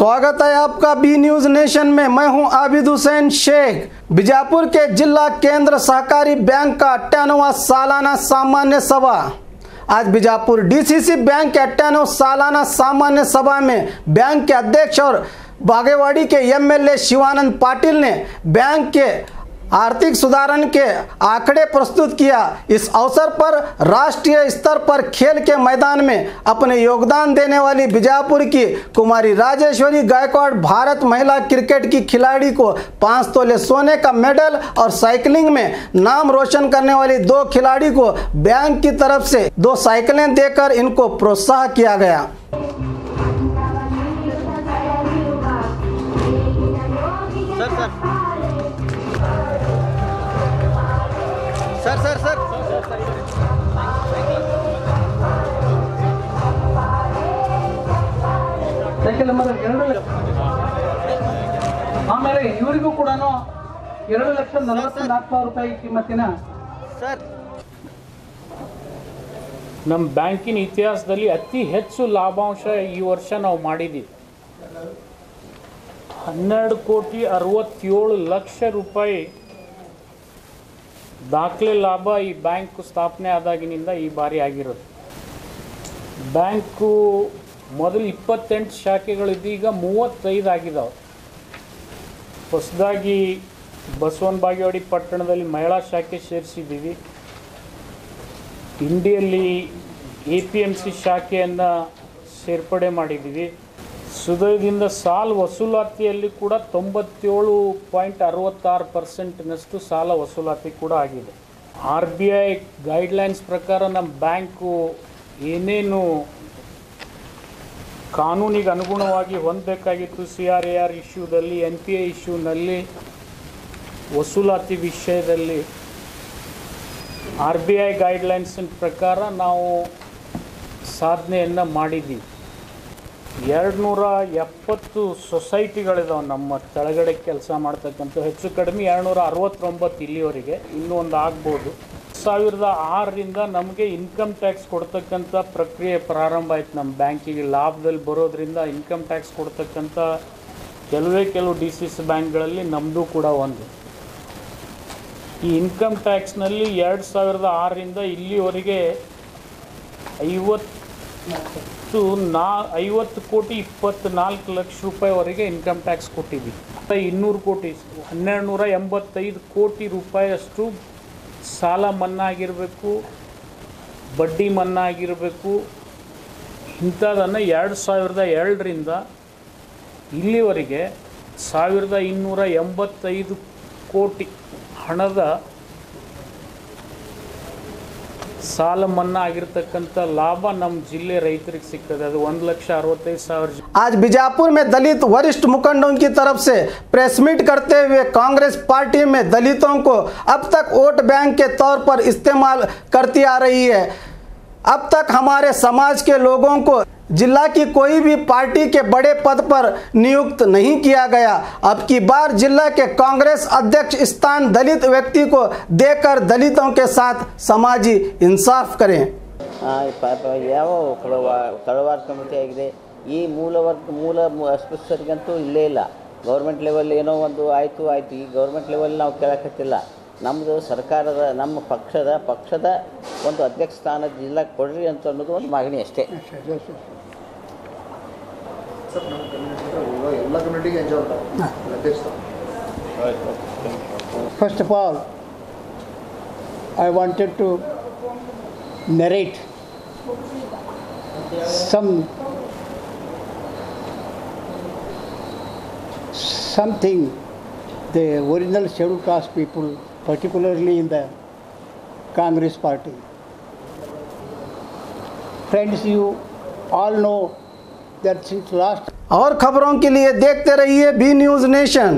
स्वागत है आपका बी न्यूज नेशन में। मैं हूं आबिद हुसैन शेख। बीजापुर के जिला केंद्र सहकारी बैंक का 98वां सालाना सामान्य सभा। आज बीजापुर डीसीसी बैंक के 98वां सालाना सामान्य सभा में बैंक के अध्यक्ष और बागेवाड़ी के एमएलए शिवानंद पाटिल ने बैंक के आर्थिक सुधारण के आंकड़े प्रस्तुत किया। इस अवसर पर राष्ट्रीय स्तर पर खेल के मैदान में अपने योगदान देने वाली बीजापुर की कुमारी राजेश्वरी गायकवाड़ भारत महिला क्रिकेट की खिलाड़ी को 5 तोले सोने का मेडल और साइकिलिंग में नाम रोशन करने वाली 2 खिलाड़ी को बैंक की तरफ से 2 साइकिलें देकर इनको प्रोत्साहन किया गया। सर ಸೈಕಲ್ ನಂಬರ್ 2 ಆಮೇಲೆ ಇವರಿಗೂ ಕೂಡ 2,44,000 ರೂಪಾಯಿ ಕಿಮ್ಮತ್ತಿನ ಸರ್ ನಮ್ಮ ಬ್ಯಾಂಕಿನ ಇತಿಹಾಸದಲ್ಲಿ ಅತಿ ಹೆಚ್ಚು ಲಾಭಾಂಶ ಈ ವರ್ಷ ನಾವು ಮಾಡಿದ್ದೀವಿ। 12,67,00,000 ರೂಪಾಯಿ ದಾಖಲೆ ಲಾಭ ಈ ಬ್ಯಾಂಕ್ ಸ್ಥಾಪನೆ ಆದಾಗಿನಿಂದ ಈ ಬಾರಿ ಆಗಿರೋದು। ಬ್ಯಾಂಕು ಮೊದಲು 28 ಶಾಖೆಗಳಿದ್ದು ಈಗ 35 ಆಗಿದ್ದಾವೆ। ಹೊಸದಾಗಿ ಬಸವನ ಬಾಗೇವಾಡಿ ಪಟ್ಟಣದಲ್ಲಿ ಮಹಿಳಾ ಶಾಖೆ ಸೇರಿಸಿದ್ದೀವಿ। ಇಂಡಿಯಲ್ಲಿ APMC ಶಾಖೆಯನ್ನು ಸೇರ್ಪಡೆ ಮಾಡಿದ್ದೀವಿ। ಸುದಯದಿಂದ ಸಾಲ ವಸೂಲಾತಿಯಲ್ಲಿ ಕೂಡ 97.66% ಸಾಲ ವಸೂಲಾತಿ ಕೂಡ ಆಗಿದೆ। RBI ಗೈಡ್ಲೈನ್ಸ್ ಪ್ರಕಾರ ನಮ್ಮ ಬ್ಯಾಂಕು ಏನೇನು ಕಾನೂನಿಗೆ ಅನುಗುಣವಾಗಿ ಹೊಂದಬೇಕಾಗಿತ್ತು CRAR ಇಶ್ಯೂದಲ್ಲಿ NPA ಇಶ್ಯೂನಲ್ಲಿ ವಸೂಲಾತಿ ವಿಷಯದಲ್ಲಿ RBI ಗೈಡ್ಲೈನ್ಸಿನ ಪ್ರಕಾರ ನಾವು ಸಾಧನೆಯನ್ನು ಮಾಡಿದ್ದೀವಿ। 270 ಸೊಸೈಟಿಗಳಿದಾವೆ ನಮ್ಮ ಕೆಳಗಡೆ ಕೆಲಸ ಮಾಡ್ತಕ್ಕಂಥ, ಹೆಚ್ಚು ಕಡಿಮೆ 269 ಇಲ್ಲಿವರೆಗೆ, ಇನ್ನೂ ಒಂದು ಆಗ್ಬೋದು। 2006ರಿಂದ ನಮಗೆ ಇನ್ಕಮ್ ಟ್ಯಾಕ್ಸ್ ಕೊಡ್ತಕ್ಕಂಥ ಪ್ರಕ್ರಿಯೆ ಪ್ರಾರಂಭ ಆಯ್ತು। ನಮ್ಮ ಬ್ಯಾಂಕಿಗೆ ಲಾಭದಲ್ಲಿ ಬರೋದ್ರಿಂದ ಇನ್ಕಮ್ ಟ್ಯಾಕ್ಸ್ ಕೊಡ್ತಕ್ಕಂಥ ಕೆಲವು DCC ಬ್ಯಾಂಕ್ಗಳಲ್ಲಿ ನಮ್ಮದು ಕೂಡ ಒಂದು। ಈ ಇನ್ಕಮ್ ಟ್ಯಾಕ್ಸ್ನಲ್ಲಿ 2006ರಿಂದ ಇಲ್ಲಿವರೆಗೆ 50,24,24,00,000 ರೂಪಾಯಿವರೆಗೆ ಇನ್ಕಮ್ ಟ್ಯಾಕ್ಸ್ ಕೊಟ್ಟಿದ್ದೀವಿ। 200 ಕೋಟಿ 1,285 ಕೋಟಿ ರೂಪಾಯಿಯಷ್ಟು ಸಾಲ ಮನ್ನಾ ಆಗಿರಬೇಕು, ಬಡ್ಡಿ ಮನ್ನಾ ಆಗಿರಬೇಕು। ಇಂಥದನ್ನು 2002ರಿಂದ ಇಲ್ಲಿವರೆಗೆ 1,285 ಕೋಟಿ ಹಣದ ಸಾಲ ಮನ್ನಾ ಆಗಿರತಕ್ಕಂಥ ಲಾಭ ನಮ್ಮ ಜಿಲ್ಲೆ ರೈತರಿಗೆ ಸಿಗ್ತದೆ। ಅದು 1,65,000। आज बीजापुर में दलित वरिष्ठ मुखंडों की तरफ से प्रेस मीट करते हुए कांग्रेस पार्टी में दलितों को अब तक वोट बैंक के तौर पर इस्तेमाल करती आ रही है। अब तक हमारे समाज के लोगों को जिला की कोई भी पार्टी के बड़े पद पर नियुक्त नहीं किया गया। अब की बार जिला के कांग्रेस अध्यक्ष स्थान दलित व्यक्ति को देकर दलितों के साथ समाजी इंसाफ करें। ಯಾವ ತಳವಾರ ಕಮಿಟಿ ಆಗಿದೆ, ಈ ಮೂಲ ಅಸ್ಪೃಶ್ಯರಿಗಂತೂ ಇಲ್ಲೇ ಇಲ್ಲ। ಗೌರ್ಮೆಂಟ್ ಲೆವೆಲ್ ಏನೋ ಒಂದು ಆಯಿತು, ಈ ಗೌರ್ಮೆಂಟ್ ಲೆವೆಲ್ ನಾವು ಕೇಳಕತ್ತಿಲ್ಲ। ನಮ್ಮದು ಸರ್ಕಾರದ ನಮ್ಮ ಪಕ್ಷದ ಒಂದು ಅಧ್ಯಕ್ಷ ಸ್ಥಾನ ಜಿಲ್ಲಾಕ್ಕೆ ಕೊಡ್ರಿ ಅಂತ ಅನ್ನೋದು ಒಂದು ಮಾಗಣಿ ಅಷ್ಟೇ। First of all, I wanted to narrate something the original scheduled caste people, particularly in the Congress party. Friends, you all know that since last और खबरों के लिए देखते रहिए बी न्यूज नेशन।